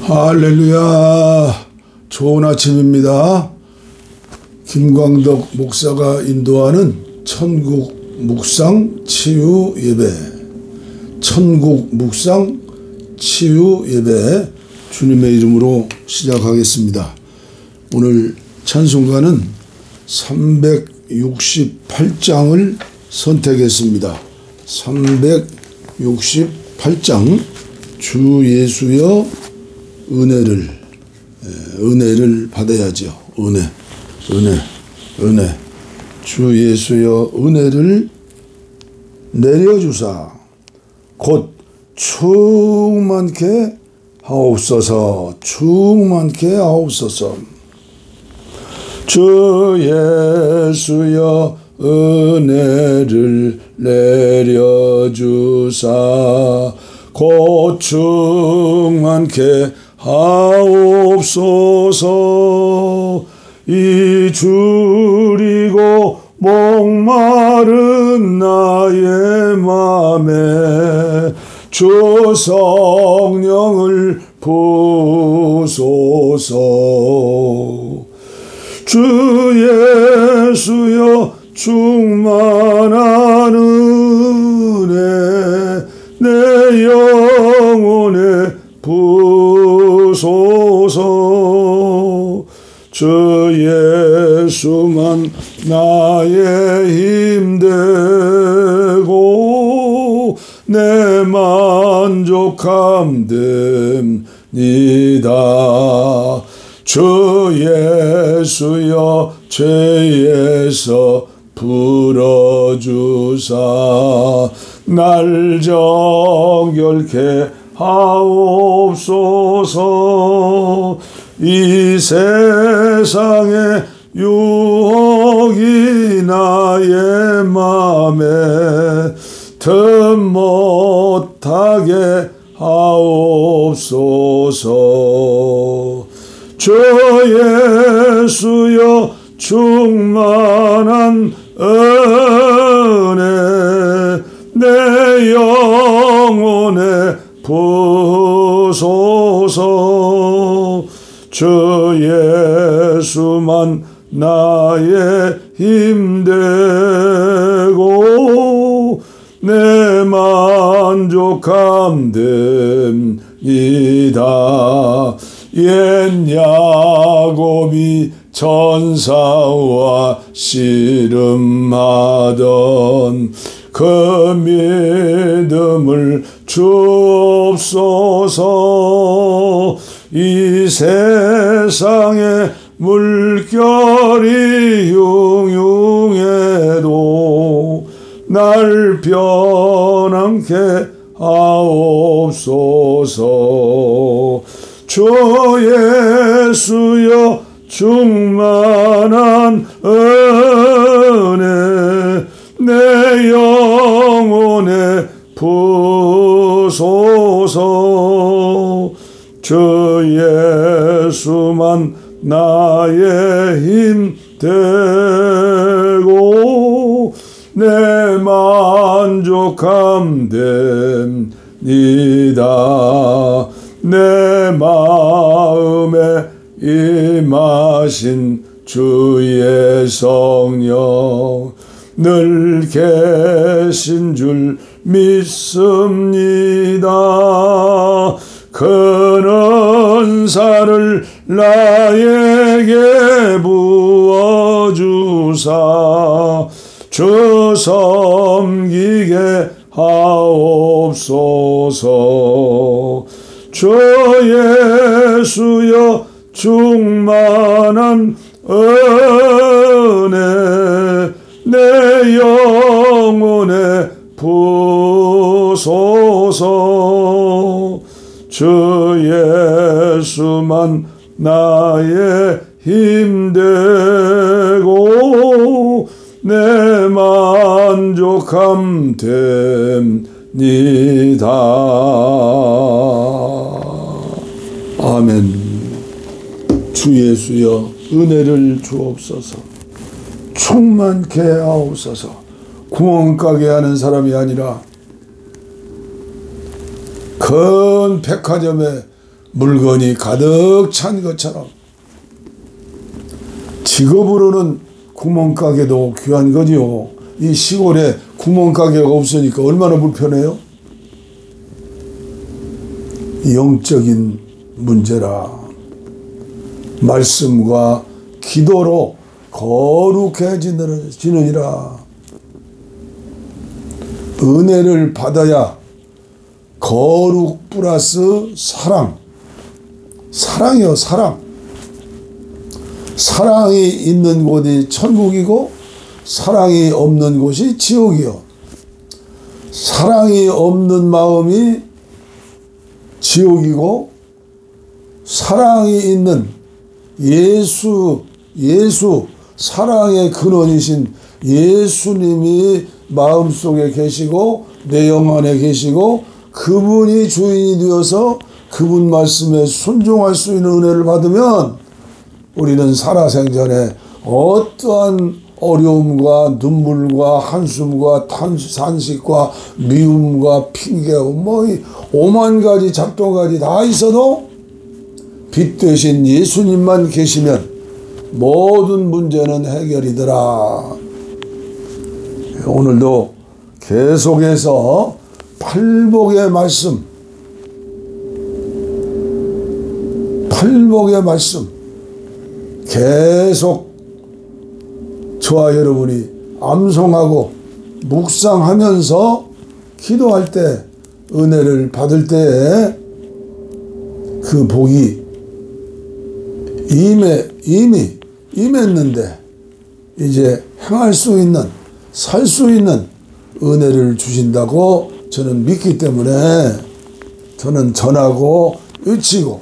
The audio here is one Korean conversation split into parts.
할렐루야. 좋은 아침입니다. 김광덕 목사가 인도하는 천국 묵상 치유 예배, 천국 묵상 치유 예배 주님의 이름으로 시작하겠습니다. 오늘 찬송가는 368장을 선택했습니다. 368장 주 예수여 은혜를 받아야죠. 은혜. 주 예수여 은혜를 내려주사 곧 충만케 하옵소서. 주 예수여 은혜를 내려주사 곧 충만케 하옵소서. 이 줄이고 목마른 나의 맘에 주 성령을 부소서. 주 예수여 충만한 은혜 내 영혼에 부소서. 주 예수만 나의 힘되고 내 만족함 됩니다. 주 예수여 죄에서 풀어주사 날 정결케 하옵소서. 이 세상의 유혹이 나의 맘에 틈 못하게 하옵소서. 주 예수여 충만한 은혜 내 영혼에 부소서. 주 예수만 나의 힘되고 내 만족함 됩니다. 옛 야곱이 천사와 씨름하던 그 믿음을 주옵소서. 이 세상에 물결이 흉흉해도 날 변함케 하옵소서. 주 예수여 충만한 은혜 내 영혼에 부소서. 주 예수만 나의 힘되고 내 만족함 됩니다. 내 마음에 임하신 주의 성령 늘 계신 줄 믿습니다. 그 은사를 나에게 부어주사 주 섬기게 하옵소서. 주 예수여 충만한 은혜 내 영혼에 부소서. 주 예수만 나의 힘되고 내 만족함 됩니다. 아멘. 주 예수여 은혜를 주옵소서. 충만케 하옵소서. 구멍가게 하는 사람이 아니라 큰 백화점에 물건이 가득 찬 것처럼 직업으로는 구멍가게도 귀한 거지요. 이 시골에 구멍가게가 없으니까 얼마나 불편해요? 영적인 문제라. 말씀과 기도로 거룩해지느니라. 은혜를 받아야 거룩 플러스 사랑. 사랑이요, 사랑. 사랑이 있는 곳이 천국이고 사랑이 없는 곳이 지옥이요. 사랑이 없는 마음이 지옥이고 사랑이 있는 예수 사랑의 근원이신 예수님이 마음속에 계시고 내 영안에 계시고 그분이 주인이 되어서 그분 말씀에 순종할 수 있는 은혜를 받으면 우리는 살아생전에 어떠한 어려움과 눈물과 한숨과 산식과 미움과 핑계와 뭐 오만 가지 잡동가지 다 있어도 빛 되신 예수님만 계시면 모든 문제는 해결이더라. 오늘도 계속해서 팔복의 말씀 계속 저와 여러분이 암송하고 묵상하면서 기도할 때 은혜를 받을 때에 그 복이 이미 임했는데 이제 행할 수 있는 살 수 있는 은혜를 주신다고 저는 믿기 때문에 저는 전하고 외치고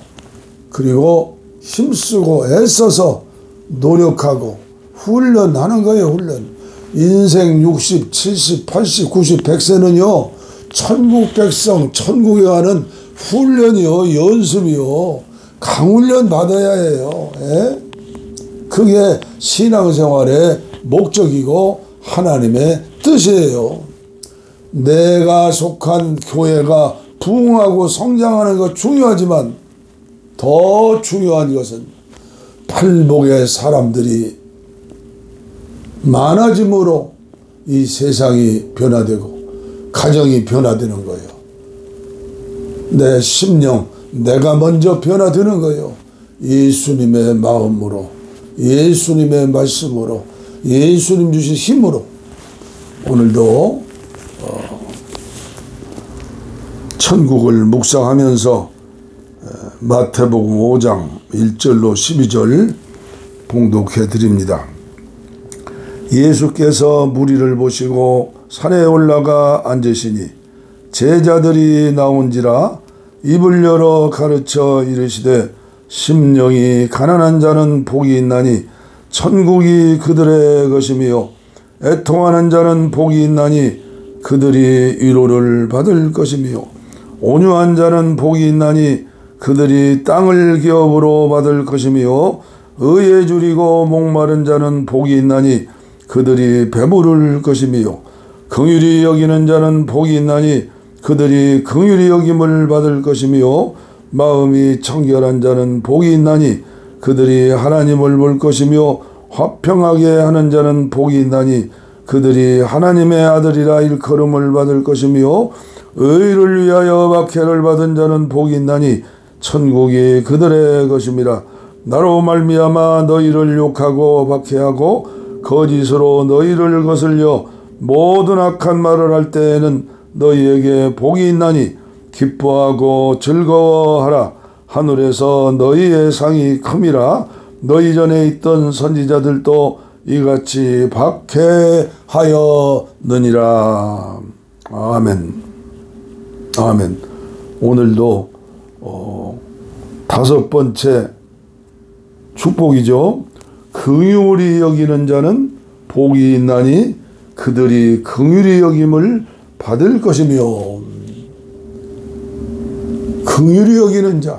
그리고 힘쓰고 애써서 노력하고 훈련하는 거예요. 훈련. 인생 60, 70, 80, 90, 100세는요. 천국 백성, 천국에 가는 훈련이요. 연습이요. 강훈련 받아야 해요. 예? 그게 신앙생활의 목적이고 하나님의 뜻이에요. 내가 속한 교회가 부흥하고 성장하는 것 중요하지만 더 중요한 것은 팔복의 사람들이 많아짐으로 이 세상이 변화되고 가정이 변화되는 거예요. 내 심령, 내가 먼저 변화되는 거예요. 예수님의 마음으로, 예수님의 말씀으로, 예수님 주신 힘으로 오늘도 천국을 묵상하면서 마태복음 5장 1절로 12절 봉독해 드립니다. 예수께서 무리를 보시고 산에 올라가 앉으시니 제자들이 나온지라 입을 열어 가르쳐 이르시되 심령이 가난한 자는 복이 있나니 천국이 그들의 것이며 애통하는 자는 복이 있나니 그들이 위로를 받을 것이며 온유한 자는 복이 있나니 그들이 땅을 기업으로 받을 것이며 의에 줄이고 목마른 자는 복이 있나니 그들이 배부를 것이며 긍휼히 여기는 자는 복이 있나니 그들이 긍휼히 여김을 받을 것이며 마음이 청결한 자는 복이 있나니 그들이 하나님을 볼 것이며 화평하게 하는 자는 복이 있나니 그들이 하나님의 아들이라 일컬음을 받을 것이며 의를 위하여 박해를 받은 자는 복이 있나니 천국이 그들의 것임이라. 나로 말미암아 너희를 욕하고 박해하고 거짓으로 너희를 거슬려 모든 악한 말을 할 때에는 너희에게 복이 있나니 기뻐하고 즐거워하라. 하늘에서 너희의 상이 큼이라. 너희 전에 있던 선지자들도 이같이 박해하였느니라. 아멘. 아멘. 오늘도 다섯 번째 축복이죠. 긍휼히 여기는 자는 복이 있나니 그들이 긍휼히 여김을 받을 것이며. 긍휼히 여기는 자,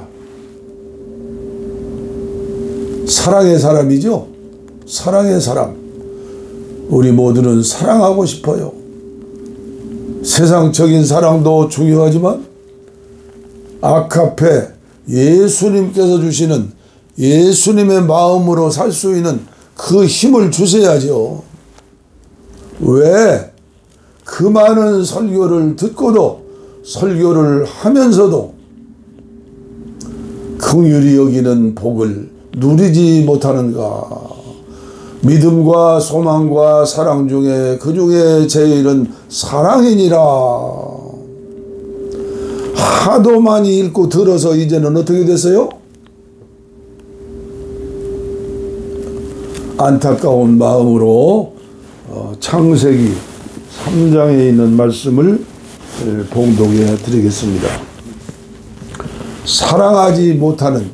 사랑의 사람이죠. 사랑의 사람. 우리 모두는 사랑하고 싶어요. 세상적인 사랑도 중요하지만 아카페 예수님께서 주시는 예수님의 마음으로 살 수 있는 그 힘을 주셔야죠. 왜? 그 많은 설교를 듣고도 설교를 하면서도 긍휼히 여기는 복을 누리지 못하는가? 믿음과 소망과 사랑 중에 그 중에 제일은 사랑이니라. 하도 많이 읽고 들어서 이제는 어떻게 됐어요? 안타까운 마음으로 창세기 3장에 있는 말씀을 봉독해 드리겠습니다. 사랑하지 못하는,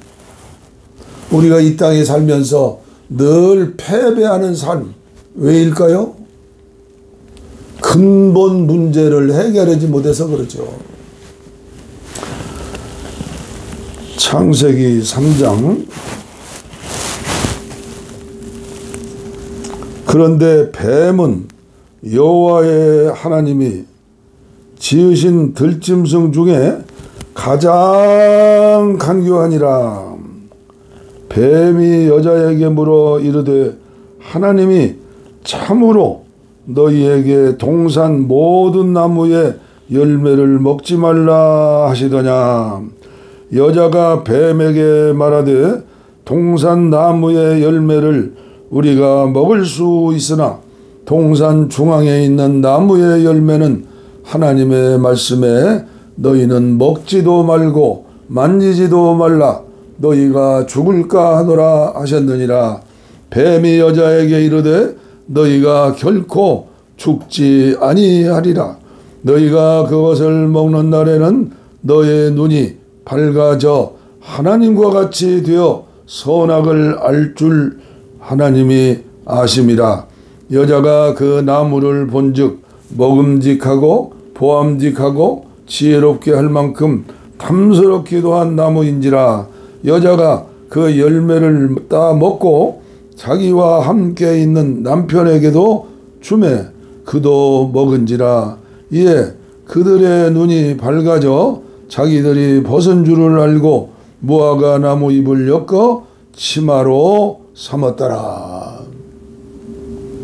우리가 이 땅에 살면서 늘 패배하는 삶, 왜일까요? 근본 문제를 해결하지 못해서 그렇죠. 창세기 3장. 그런데 뱀은 여호와의 하나님이 지으신 들짐승 중에 가장 간교하니라. 뱀이 여자에게 물어 이르되 하나님이 참으로 너희에게 동산 모든 나무의 열매를 먹지 말라 하시더냐. 여자가 뱀에게 말하되 동산 나무의 열매를 우리가 먹을 수 있으나 동산 중앙에 있는 나무의 열매는 하나님의 말씀에 너희는 먹지도 말고 만지지도 말라 너희가 죽을까 하노라 하셨느니라. 뱀이 여자에게 이르되 너희가 결코 죽지 아니하리라. 너희가 그것을 먹는 날에는 너의 눈이 밝아져 하나님과 같이 되어 선악을 알 줄 하나님이 아심이라. 여자가 그 나무를 본즉 먹음직하고 보암직하고 지혜롭게 할 만큼 탐스럽기도 한 나무인지라. 여자가 그 열매를 따 먹고 자기와 함께 있는 남편에게도 주매 그도 먹은지라. 이에 그들의 눈이 밝아져 자기들이 벗은 줄을 알고 무화과 나무 잎을 엮어 치마로 삼았더라.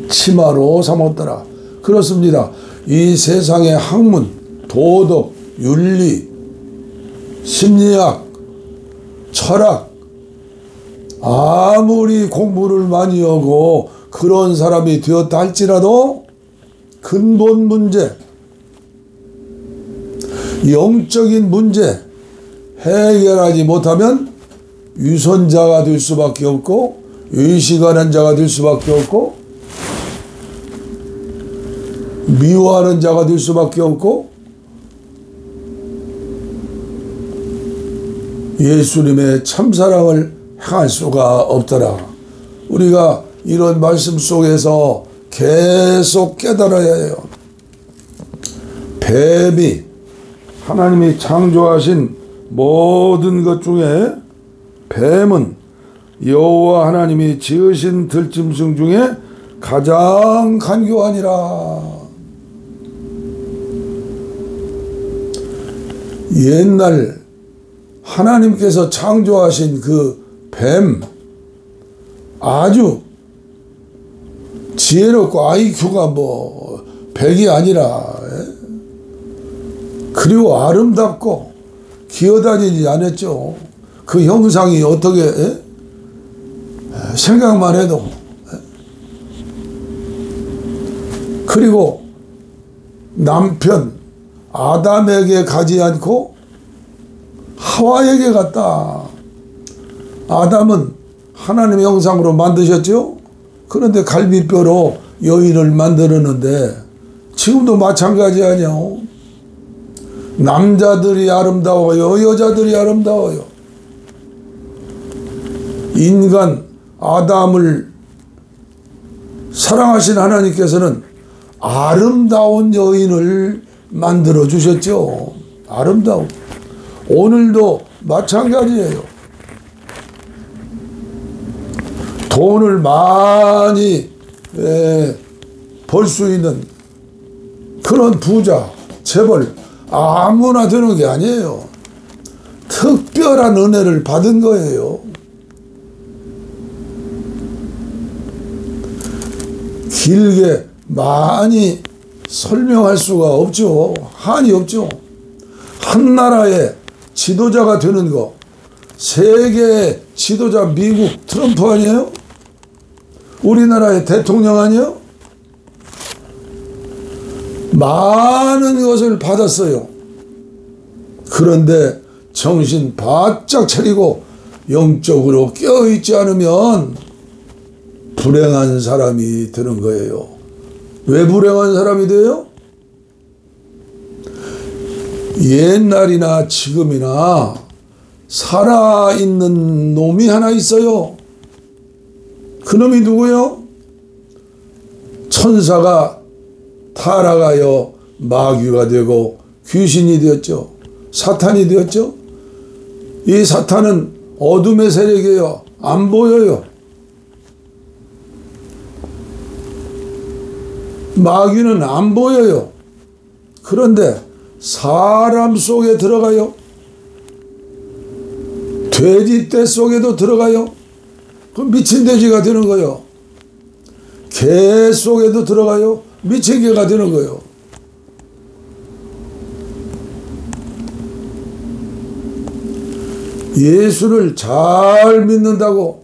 치마로 삼았더라. 그렇습니다. 이 세상의 학문, 도덕, 윤리, 심리학, 철학, 아무리 공부를 많이 하고 그런 사람이 되었다 할지라도 근본 문제, 영적인 문제 해결하지 못하면 유선자가 될 수밖에 없고 의식하는 자가 될 수밖에 없고 미워하는 자가 될 수밖에 없고 예수님의 참사랑을 행할 수가 없더라. 우리가 이런 말씀 속에서 계속 깨달아야 해요. 뱀이 하나님이 창조하신 모든 것 중에 뱀은 여호와 하나님이 지으신 들짐승 중에 가장 간교하니라. 옛날 하나님께서 창조하신 그 뱀 아주 지혜롭고 IQ가 뭐 100이 아니라 그리고 아름답고 기어다니지 않았죠. 그 형상이 어떻게 생각만 해도. 그리고 남편 아담에게 가지 않고 하와에게 갔다. 아담은 하나님의 형상으로 만드셨죠. 그런데 갈비뼈로 여인을 만들었는데 지금도 마찬가지 아니요. 남자들이 아름다워요, 여자들이 아름다워요. 인간 아담을 사랑하신 하나님께서는 아름다운 여인을 만들어 주셨죠. 아름다운. 오늘도 마찬가지예요. 돈을 많이 벌 수 있는 그런 부자, 재벌 아무나 되는 게 아니에요. 특별한 은혜를 받은 거예요. 길게 많이 설명할 수가 없죠. 한이 없죠. 한 나라의 지도자가 되는 거, 세계의 지도자 미국 트럼프 아니에요? 우리나라의 대통령 아니에요? 많은 것을 받았어요. 그런데 정신 바짝 차리고 영적으로 깨어있지 않으면 불행한 사람이 되는 거예요. 왜 불행한 사람이 돼요? 옛날이나 지금이나 살아있는 놈이 하나 있어요. 그놈이 누구요? 천사가 타락하여 마귀가 되고 귀신이 되었죠. 사탄이 되었죠. 이 사탄은 어둠의 세력이에요. 안 보여요. 마귀는 안 보여요. 그런데 사람 속에 들어가요. 돼지 떼 속에도 들어가요. 그럼 미친 돼지가 되는 거예요. 개 속에도 들어가요. 미친 개가 되는 거예요. 예수를 잘 믿는다고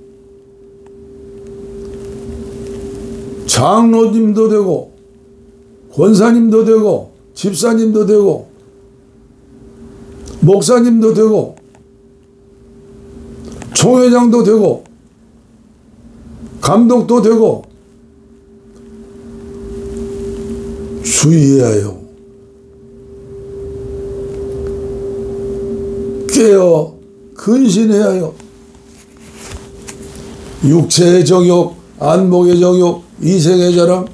장로님도 되고 권사님도 되고 집사님도 되고 목사님도 되고 총회장도 되고 감독도 되고 주의해야 해요. 깨어 근신해야 해요. 육체의 정욕, 안목의 정욕, 이생의 자랑,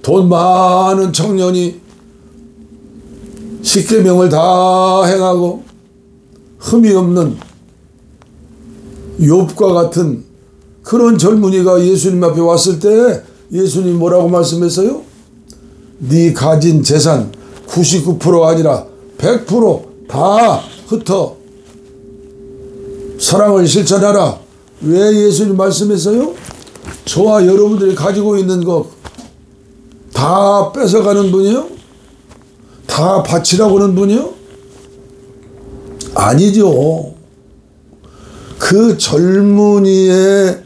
돈 많은 청년이 십계명을 다 행하고 흠이 없는 욥과 같은 그런 젊은이가 예수님 앞에 왔을 때 예수님 뭐라고 말씀했어요? 네 가진 재산 99%가 아니라 100% 다 흩어 사랑을 실천하라. 왜 예수님 말씀했어요? 저와 여러분들이 가지고 있는 거 다 뺏어가는 분이요? 다 바치라고 하는 분이요? 아니죠. 그 젊은이의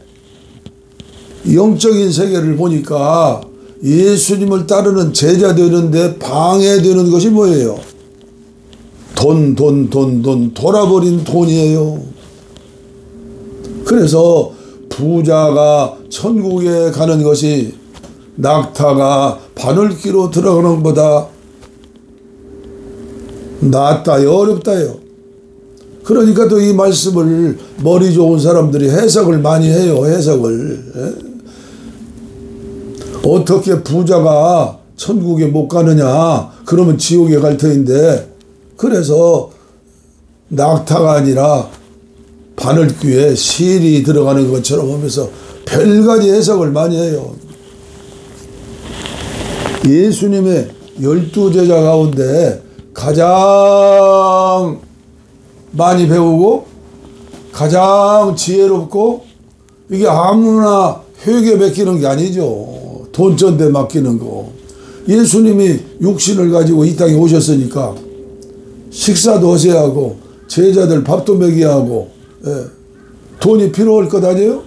영적인 세계를 보니까 예수님을 따르는 제자 되는데 방해되는 것이 뭐예요? 돈, 돌아버린 돈이에요. 그래서 부자가 천국에 가는 것이 낙타가 바늘귀로 들어가는 것보다 낫다요, 어렵다요. 그러니까 또 이 말씀을 머리 좋은 사람들이 해석을 많이 해요. 해석을. 어떻게 부자가 천국에 못 가느냐, 그러면 지옥에 갈 터인데, 그래서 낙타가 아니라 바늘귀에 실이 들어가는 것처럼 하면서 별가지 해석을 많이 해요. 예수님의 12제자 가운데 가장 많이 배우고 가장 지혜롭고, 이게 아무나 회개 맡기는 게 아니죠. 돈전대 맡기는 거. 예수님이 육신을 가지고 이 땅에 오셨으니까 식사도 하셔야 하고 제자들 밥도 먹여야 하고, 돈이 필요할 것 아니에요?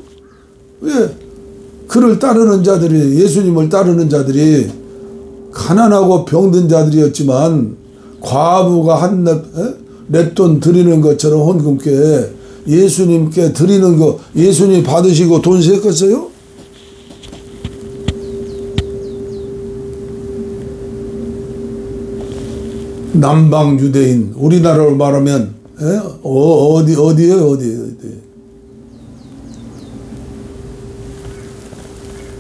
왜? 그를 따르는 자들이, 예수님을 따르는 자들이 가난하고 병든 자들이었지만 과부가 한 랩돈 드리는 것처럼 헌금께 예수님께 드리는 거 예수님 받으시고 돈 세겠어요? 남방 유대인, 우리나라로 말하면 어디예요? 어디?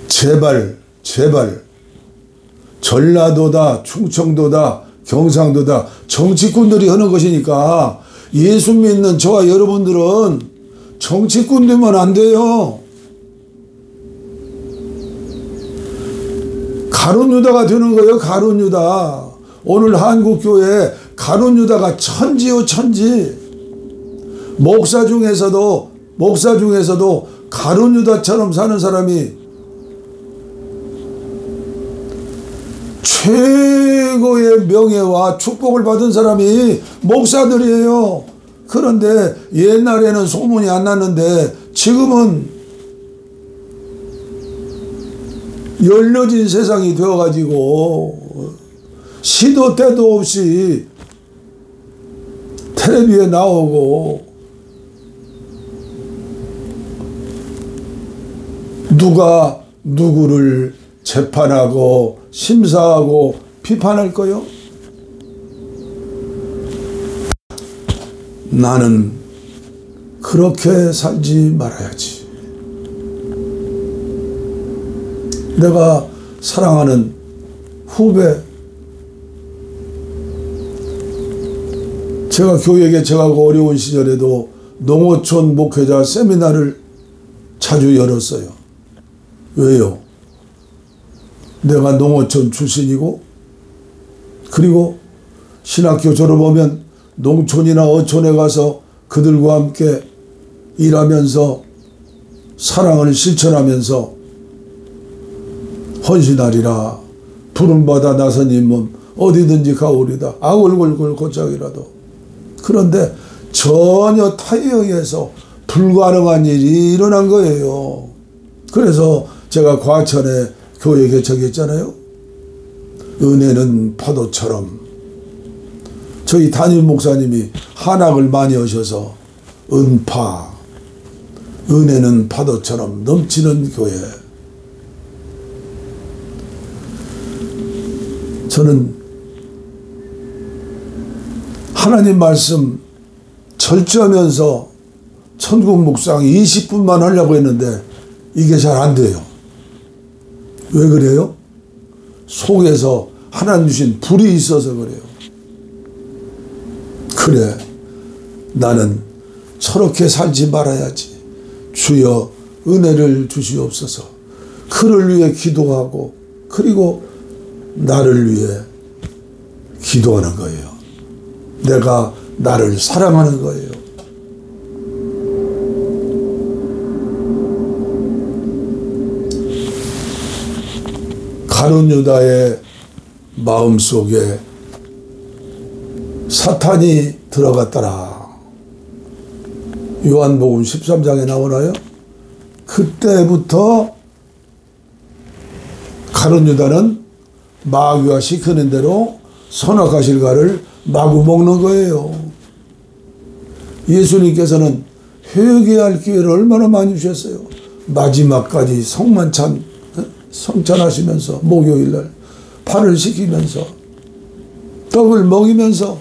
제발 전라도다, 충청도다, 경상도다 정치꾼들이 하는 것이니까 예수 믿는 저와 여러분들은 정치꾼 되면 안 돼요. 가룟 유다가 되는 거예요. 가룟 유다. 오늘 한국교회 가룟 유다가 천지요, 천지. 목사 중에서도 가룟 유다처럼 사는 사람이 최고의 명예와 축복을 받은 사람이 목사들이에요. 그런데 옛날에는 소문이 안 났는데 지금은 열려진 세상이 되어가지고 시도 때도 없이 텔레비에 나오고 누가 누구를 재판하고 심사하고 비판할 거요? 나는 그렇게 살지 말아야지. 내가 사랑하는 후배, 제가 교회 개척하고 어려운 시절에도 농어촌 목회자 세미나를 자주 열었어요. 왜요? 내가 농어촌 출신이고, 그리고 신학교 졸업하면 농촌이나 어촌에 가서 그들과 함께 일하면서 사랑을 실천하면서 헌신하리라. 부름받아 나선 임몸 어디든지 가오리다. 아골골골 곧장이라도. 그런데 전혀 타의에 의해서 불가능한 일이 일어난 거예요. 그래서 제가 과천에 교회 개척했잖아요. 은혜는 파도처럼. 저희 담임 목사님이 한학을 많이 하셔서 은파, 은혜는 파도처럼 넘치는 교회. 저는 하나님 말씀 철저하면서 천국 묵상 20분만 하려고 했는데 이게 잘 안 돼요. 왜 그래요? 속에서 하나님 주신 불이 있어서 그래요. 그래, 나는 저렇게 살지 말아야지. 주여 은혜를 주시옵소서. 그를 위해 기도하고 그리고 나를 위해 기도하는 거예요. 내가 나를 사랑하는 거예요. 가룟 유다의 마음속에 사탄이 들어갔더라. 요한복음 13장에 나오나요? 그때부터 가룟 유다는 마귀가 시키는 대로 선악과실과를 마구 먹는 거예요. 예수님께서는 회개할 기회를 얼마나 많이 주셨어요. 마지막까지 성찬하시면서 목요일날 팔을 시키면서 떡을 먹이면서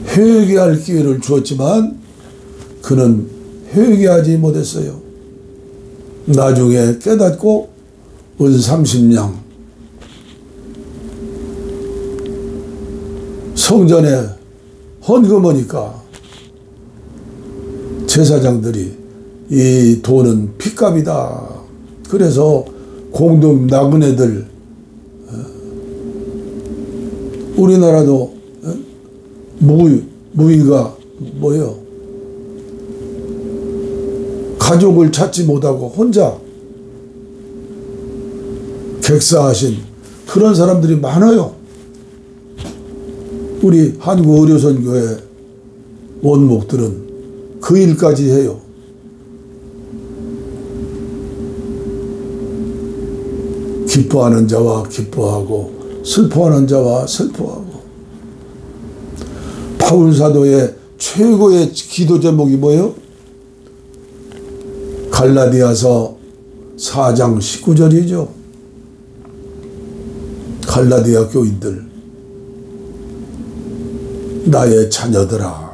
회개할 기회를 주었지만 그는 회개하지 못했어요. 나중에 깨닫고 은 30냥 성전에 헌금하니까 제사장들이 이 돈은 핏값이다. 그래서 공동 나그네들, 우리나라도 무위가 뭐예요? 가족을 찾지 못하고 혼자 객사하신 그런 사람들이 많아요. 우리 한국의료선교회 원목들은 그 일까지 해요. 기뻐하는 자와 기뻐하고 슬퍼하는 자와 슬퍼하고. 바울 사도의 최고의 기도 제목이 뭐예요? 갈라디아서 4장 19절이죠. 갈라디아 교인들, 나의 자녀들아,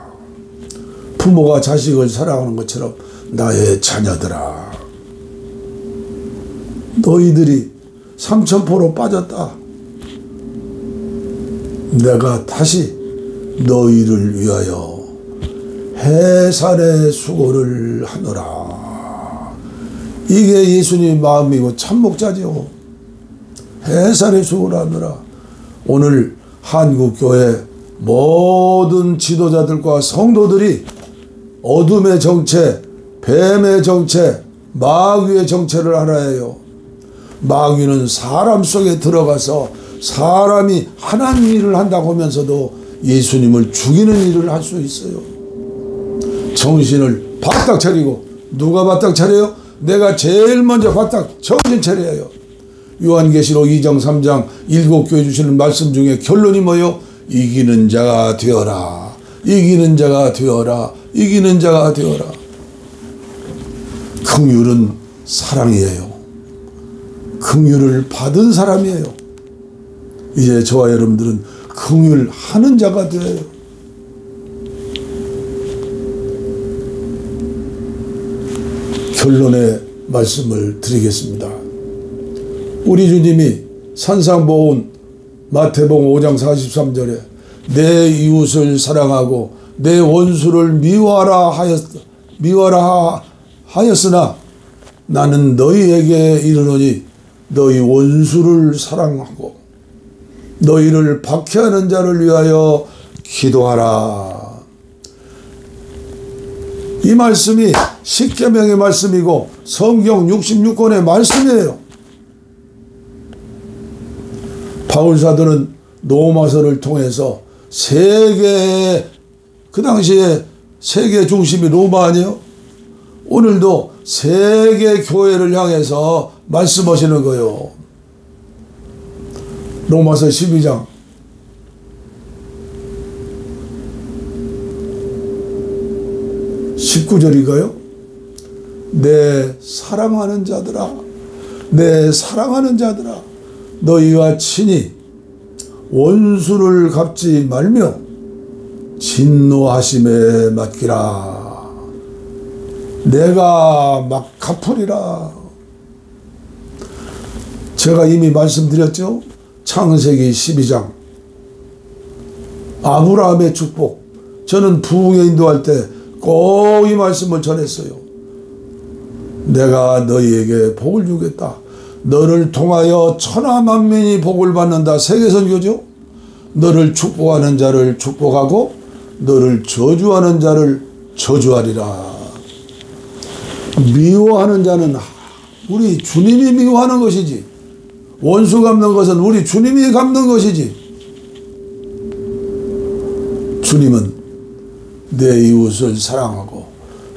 부모가 자식을 사랑하는 것처럼 나의 자녀들아, 너희들이 삼천포로 빠졌다. 내가 다시 너희를 위하여 해산의 수고를 하노라. 이게 예수님 마음이고 참목자죠. 해산의 수고를 하노라. 오늘 한국교회 모든 지도자들과 성도들이 어둠의 정체, 뱀의 정체, 마귀의 정체를 알아야 해요. 마귀는 사람 속에 들어가서 사람이 하나님 일을 한다고 하면서도 예수님을 죽이는 일을 할 수 있어요. 정신을 바짝 차리고, 누가 바짝 차려요? 내가 제일 먼저 바짝 정신 차려야 해요. 요한계시록 2장 3장 7교회 주시는 말씀 중에 결론이 뭐예요? 이기는 자가 되어라. 이기는 자가 되어라. 이기는 자가 되어라. 긍휼은 사랑이에요. 긍휼을 받은 사람이에요. 이제 저와 여러분들은 긍휼하는 자가 되어요. 결론의 말씀을 드리겠습니다. 우리 주님이 산상보훈 마태복음 5장 43절에 내 이웃을 사랑하고 내 원수를 미워하라 하였으나 나는 너희에게 이르노니 너희 원수를 사랑하고 너희를 박해하는 자를 위하여 기도하라. 이 말씀이 십계명의 말씀이고 성경 66권의 말씀이에요. 바울사도는 로마서를 통해서 세계, 그 당시에 세계 중심이 로마 아니에요? 오늘도 세계 교회를 향해서 말씀하시는 거예요. 로마서 12장 19절인가요? 내 사랑하는 자들아, 내 사랑하는 자들아, 너희가 친히 원수를 갚지 말며 진노하심에 맡기라. 내가 막 갚으리라. 제가 이미 말씀드렸죠? 창세기 12장 아브라함의 축복. 저는 부흥에 인도할 때 꼭 이 말씀을 전했어요. 내가 너희에게 복을 주겠다. 너를 통하여 천하 만민이 복을 받는다. 세계선교죠. 너를 축복하는 자를 축복하고 너를 저주하는 자를 저주하리라. 미워하는 자는 우리 주님이 미워하는 것이지, 원수 갚는 것은 우리 주님이 갚는 것이지. 주님은 내 이웃을 사랑하고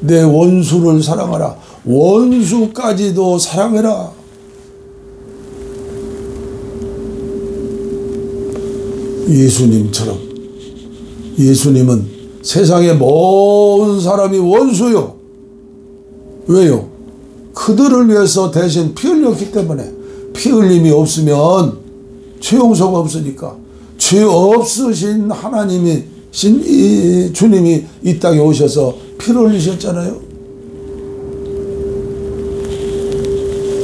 내 원수를 사랑하라. 원수까지도 사랑해라. 예수님처럼. 예수님은 세상의 모든 사람이 원수요. 왜요? 그들을 위해서 대신 피 흘렸기 때문에. 피 흘림이 없으면 죄 용서가 없으니까. 죄 없으신 하나님이 이 주님이 이 땅에 오셔서 피를 흘리셨잖아요.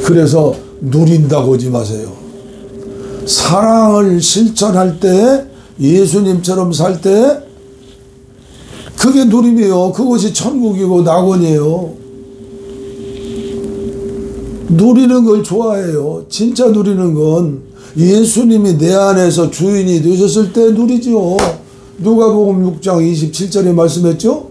그래서 누린다고 하지 마세요. 사랑을 실천할 때, 예수님처럼 살 때 그게 누림이에요. 그것이 천국이고 낙원이에요. 누리는 걸 좋아해요. 진짜 누리는 건 예수님이 내 안에서 주인이 되셨을 때 누리죠. 누가복음 6장 27절에 말씀했죠.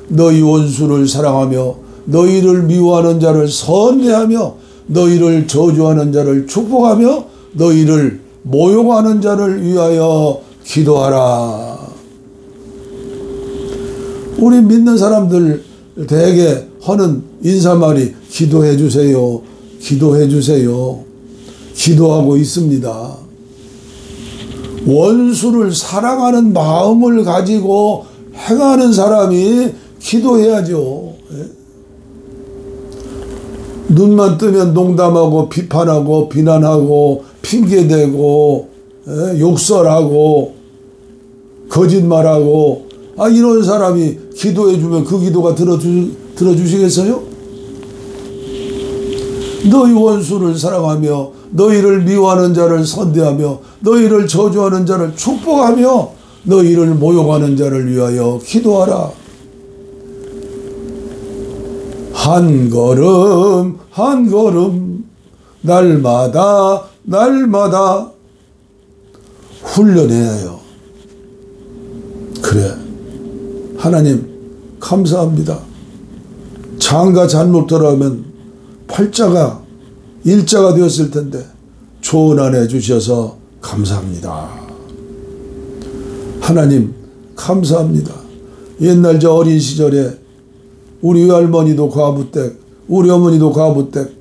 너희 원수를 사랑하며 너희를 미워하는 자를 선대하며 너희를 저주하는 자를 축복하며 너희를 모욕하는 자를 위하여 기도하라. 우리 믿는 사람들 대개 하는 인사말이 기도해 주세요. 기도해 주세요. 기도하고 있습니다. 원수를 사랑하는 마음을 가지고 행하는 사람이 기도해야죠. 눈만 뜨면 농담하고 비판하고 비난하고 핑계대고 욕설하고 거짓말하고 이런 사람이 기도해주면 그 기도가 들어주시겠어요? 너희 원수를 사랑하며 너희를 미워하는 자를 선대하며 너희를 저주하는 자를 축복하며 너희를 모욕하는 자를 위하여 기도하라. 한 걸음 한 걸음 날마다 날마다 훈련해야 해요. 그래, 하나님 감사합니다. 장가 잘못 들어가면 팔자가 일자가 되었을 텐데 좋은 아내 주셔서 감사합니다. 하나님 감사합니다. 옛날 저 어린 시절에 우리 외할머니도 과부댁, 우리 어머니도 과부댁,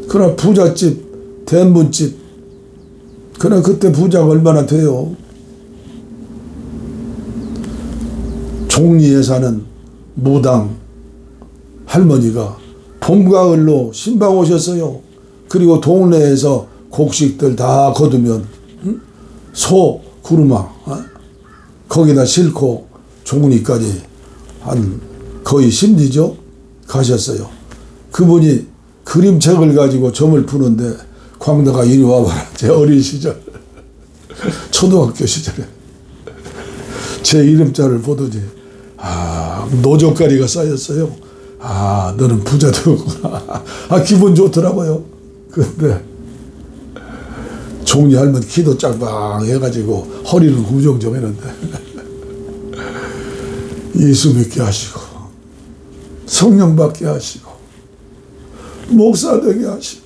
그러나 부잣집, 대문집, 그러나 그때 부자가 얼마나 돼요. 종리에 사는 무당 할머니가 봄, 가을로 신방 오셨어요. 그리고 동네에서 곡식들 다 거두면 소, 구루마 거기다 싣고 종리까지 한 거의 심리죠 가셨어요. 그분이 그림책을 가지고 점을 푸는데 광대가 이리 와봐라. 제 어린 시절 초등학교 시절에 제 이름자를 보더니 노젓가리가 쌓였어요. 너는 부자 되었구나. 기분 좋더라고요. 근데 종리 할머니 키도 짱방 해가지고 허리는 구정정 했는데 예수 믿게 하시고 성령 받게 하시고 목사 되게 하시고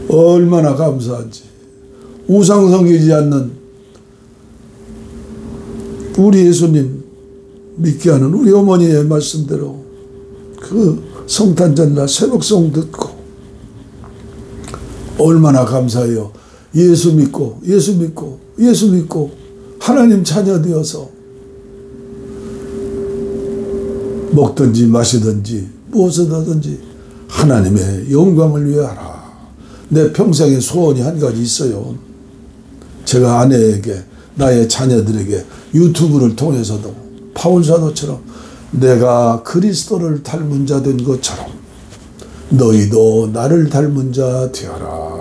얼마나 감사한지. 우상 섬기지 않는 우리 예수님 믿게 하는 우리 어머니의 말씀대로 그 성탄절날 새벽송 듣고 얼마나 감사해요. 예수 믿고 예수 믿고 예수 믿고 하나님 자녀 되어서 먹든지 마시든지 무엇을 하든지 하나님의 영광을 위하라. 내 평생의 소원이 한 가지 있어요. 제가 아내에게 나의 자녀들에게 유튜브를 통해서도 바울 사도처럼 내가 그리스도를 닮은 자 된 것처럼 너희도 나를 닮은 자 되어라.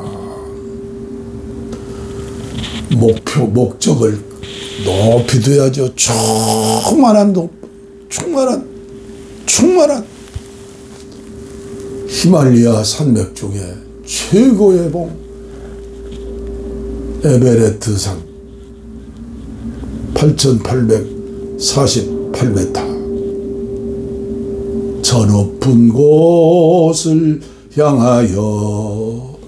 목적을 높이 둬야죠. 충만한 히말리아 산맥 중에 최고의 봉 에베레트산 8,848m 저 높은 곳을 향하여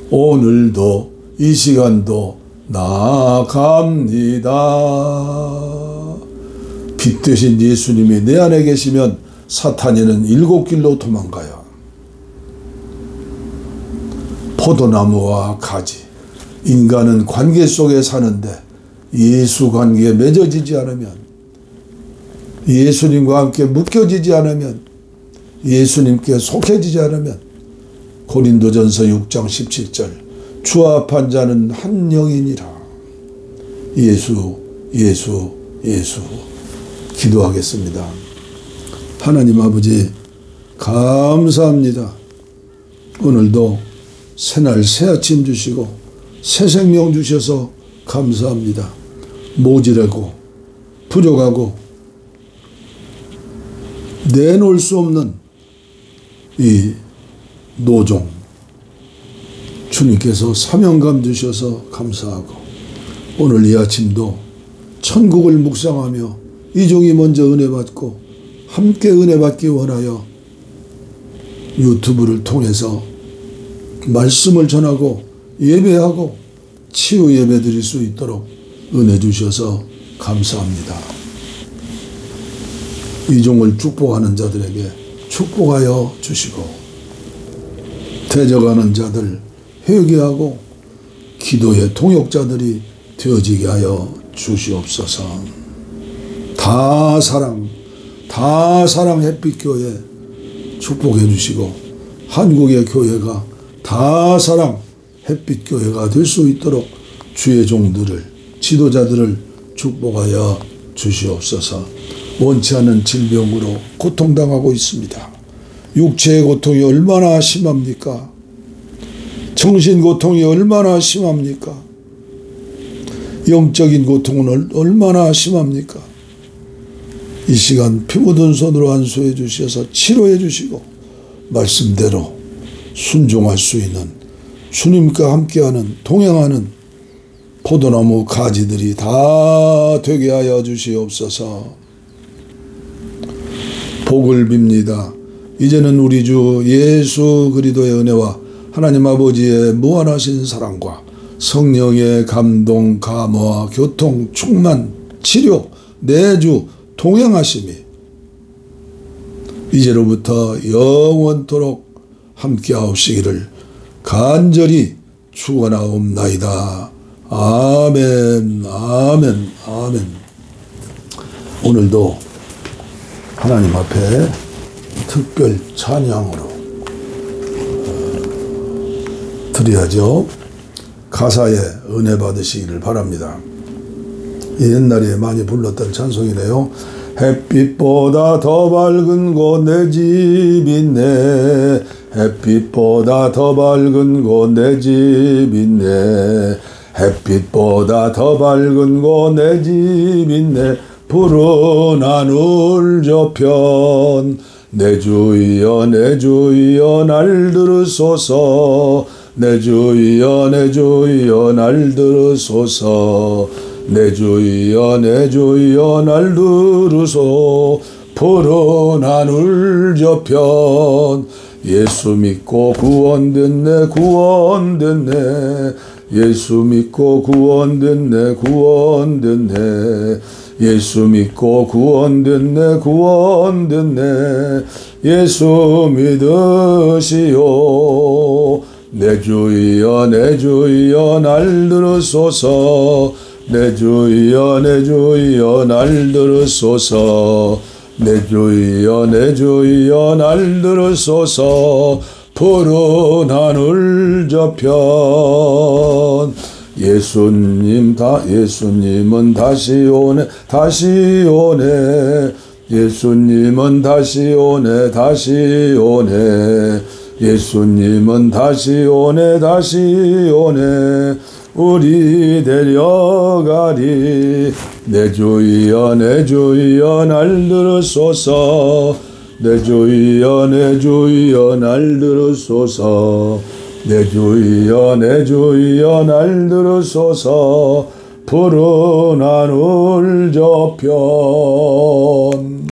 오늘도 이 시간도 나아갑니다. 빛 되신 예수님이 내 안에 계시면 사탄이는 7길로 도망가요. 포도나무와 가지. 인간은 관계 속에 사는데 예수 관계에 맺어지지 않으면, 예수님과 함께 묶여지지 않으면, 예수님께 속해지지 않으면 고린도전서 6장 17절 주합한 자는 한 영이니라. 예수 기도하겠습니다. 하나님 아버지 감사합니다. 오늘도 새날 새아침 주시고 새 생명 주셔서 감사합니다. 모질하고 부족하고 내놓을 수 없는 이 노종 주님께서 사명감 주셔서 감사하고 오늘 이 아침도 천국을 묵상하며 이 종이 먼저 은혜 받고 함께 은혜 받기 원하여 유튜브를 통해서 말씀을 전하고 예배하고 치유 예배 드릴 수 있도록 은혜 주셔서 감사합니다. 이 종을 축복하는 자들에게 축복하여 주시고 대적하는 자들 회개하고 기도의 동역자들이 되어지게 하여 주시옵소서. 다 사랑 햇빛교회 축복해 주시고 한국의 교회가 다 사랑 햇빛교회가 될 수 있도록 주의 종들을 지도자들을 축복하여 주시옵소서. 원치 않은 질병으로 고통당하고 있습니다. 육체의 고통이 얼마나 심합니까? 정신 고통이 얼마나 심합니까? 영적인 고통은 얼마나 심합니까? 이 시간 피 묻은 손으로 안수해 주셔서 치료해 주시고 말씀대로 순종할 수 있는, 주님과 함께하는 동행하는 포도나무 가지들이 다 되게 하여 주시옵소서. 복을 빕니다. 이제는 우리 주 예수 그리스도의 은혜와 하나님 아버지의 무한하신 사랑과 성령의 감동, 감화, 교통, 충만, 치료, 내주, 동행하심이 이제로부터 영원토록 함께하옵시기를 간절히 축원하옵나이다. 아멘, 아멘, 아멘. 오늘도 하나님 앞에 특별 찬양으로 드려야죠. 가사에 은혜 받으시기를 바랍니다. 옛날에 많이 불렀던 찬송이네요. 햇빛보다 더 밝은 곳 내 집 있네. 햇빛보다 더 밝은 곳 내 집 있네. 햇빛보다 더 밝은 곳 내 집 있네. 푸른 하늘 저편 내 주여 내 주여 날 들으소서. 내 주여 내 주여 날 들으소서. 내 주여 내 주여 날 들으소. 푸른 하늘 저편 예수 믿고 구원됐네 구원됐네. 예수 믿고 구원됐네 구원됐네. 예수 믿고 구원됐네 구원됐네. 예수 믿으시오. 내 주여 내 주여 날 들으소서. 내 주여 내 주여 날 들으소서. 내 주여 내 주여 날 들으소서. 푸른 하늘 저편 예수님은 다시 오네 다시 오네. 예수님은 다시 오네 다시 오네. 예수님은 다시 오네 다시 오네. 우리 데려가리. 내 주여 내 주여 날 들으소서. 내 주여 내 주여 날 들으소서. 내 주여 내 주여 날 들으소서. 푸른 하늘 저편